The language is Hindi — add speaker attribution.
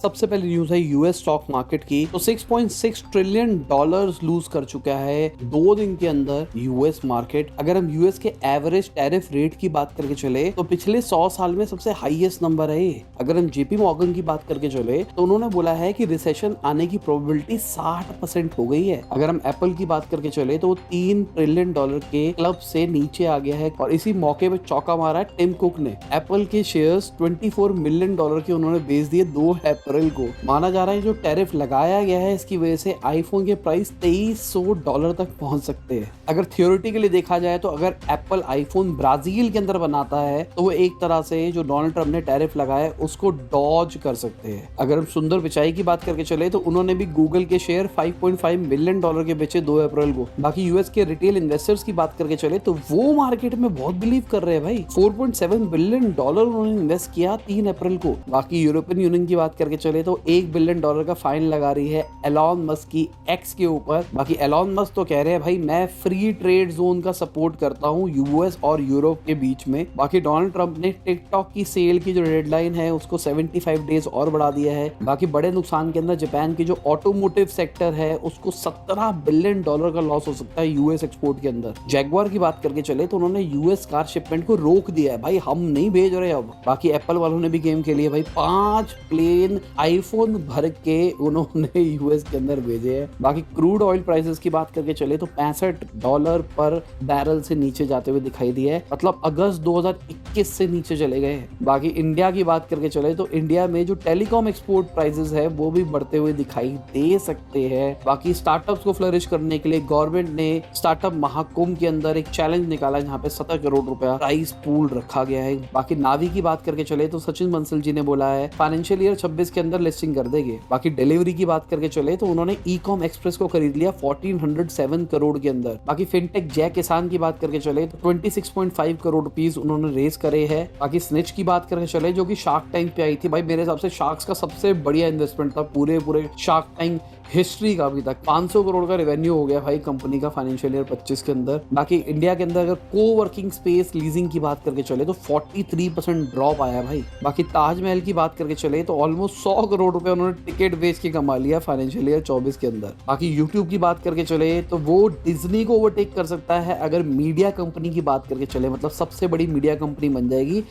Speaker 1: सबसे पहले न्यूज है यूएस स्टॉक मार्केट की। तो 6.6 ट्रिलियन डॉलर्स लूज कर चुका है 2 दिन के अंदर यूएस मार्केट। अगर हम यूएस के एवरेज टैरिफ रेट की बात करके चले तो पिछले 100 साल में सबसे हाईएस्ट नंबर है ये। अगर हम जेपी मॉर्गन की बात करके चले तो उन्होंने बोला है कि रिसेशन आने की प्रोबेबिलिटी 60% हो गई है। अगर हम एप्पल की बात करके चले तो वो 3 ट्रिलियन डॉलर के क्लब से नीचे आ गया है। और इसी मौके पे चौका मारा है टिम कुक ने। एप्पल के शेयर्स 24 मिलियन डॉलर के उन्होंने बेच दिए 2 अप्रैल को। माना जा रहा है जो टैरिफ लगाया गया है इसकी वजह से आईफोन के प्राइस $2300 तक पहुंच सकते हैं। अगर थियोरेटिकली देखा जाए तो अगर एप्पल आईफोन ब्राजील के अंदर बनाता है तो वो एक तरह से जो डोनाल्ड ट्रम्प ने टैरिफ लगाया है उसको डॉज कर सकते हैं। अगर हम सुंदर पिचाई की बात करके चले तो उन्होंने भी गूगल के शेयर 5.5 मिलियन डॉलर के बेचे 2 अप्रैल को। बाकी यूएस के रिटेल इन्वेस्टर्स की बात करके चले तो वो मार्केट में बहुत बिलीव कर रहे हैं भाई। 4.7 बिलियन डॉलर उन्होंने इन्वेस्ट किया 3 अप्रैल को। बाकी यूरोपियन यूनियन की बात करके चले तो $1 बिलियन का फाइन लगा रही है एलॉन मस्क की एक्स के ऊपर। बाकी एलॉन मस्क तो कह रहे हैं भाई मैं फ्री ट्रेड जोन का सपोर्ट करता हूं यूएस और यूरोप के बीच में। बाकी डोनाल्ड ट्रंप ने टिकटॉक की सेल की जो डेडलाइन है उसको 75 डेज और बढ़ा दिया है। बाकी बड़े नुकसान के अंदर जापान की जो ऑटोमोटिव सेक्टर है उसको $17 बिलियन का लॉस हो सकता है यूएस एक्सपोर्ट के अंदर। जैगुआर की बात करके चले तो उन्होंने यूएस कार शिपमेंट को रोक दिया है भाई, हम नहीं भेज रहे अब। बाकी एप्पल वालों ने भी गेम खेली है भाई, 5 प्लेन आईफोन भर के उन्होंने यूएस के अंदर भेजे हैं। बाकी क्रूड ऑयल प्राइसेस की बात करके चले तो $65 पर बैरल से नीचे जाते हुए दिखाई दिया है, मतलब अगस्त 2021 से नीचे चले गए हैं। बाकी इंडिया की बात करके चले तो इंडिया में जो टेलीकॉम एक्सपोर्ट प्राइसेस है वो भी बढ़ते हुए दिखाई दे सकते हैं। बाकी स्टार्टअप्स को फ्लरिश करने के लिए गवर्नमेंट ने स्टार्टअप महाकुंभ के अंदर एक चैलेंज निकाला जहाँ पे 17 करोड़ रुपया प्राइस पूल रखा गया है। बाकी नावी की बात करके चले तो सचिन बंसल जी ने बोला है फाइनेंशियल ईयर 26 के अंदर लिस्टिंग कर देंगे। बाकी डिलीवरी की बात करके चले तो उन्होंने ई-कॉम एक्सप्रेस को खरीद लिया 1407 करोड़ के अंदर। बाकी फिनटेक जय किसान की बात करके चले तो 26.5 करोड़ रुपीस उन्होंने रेज करे हैं। बाकी स्निच की बात करके चले जो कि शार्क टैंक पे आई थी भाई, मेरे हिसाब से शार्क्स का सबसे बढ़िया इन्वेस्टमेंट था पूरे शार्क टैंक हिस्ट्री का। अभी तक 500 करोड़ का रेवेन्यू हो गया भाई कंपनी का फाइनेंशियल ईयर 25 के अंदर। बाकी इंडिया के अंदर अगर को वर्किंग स्पेस लीजिंग की बात करके चले तो 43% ड्रॉप आया भाई। बाकी ताजमहल की बात करके चले तो ऑलमोस्ट 100 करोड़ रुपए उन्होंने टिकट बेच के कमा लिया फाइनेंशियल ईयर 24 के अंदर। बाकी यूट्यूब की बात करके चले तो वो डिज्नी को ओवरटेक कर सकता है अगर मीडिया कंपनी की बात करके चले, मतलब सबसे बड़ी मीडिया कंपनी बन जाएगी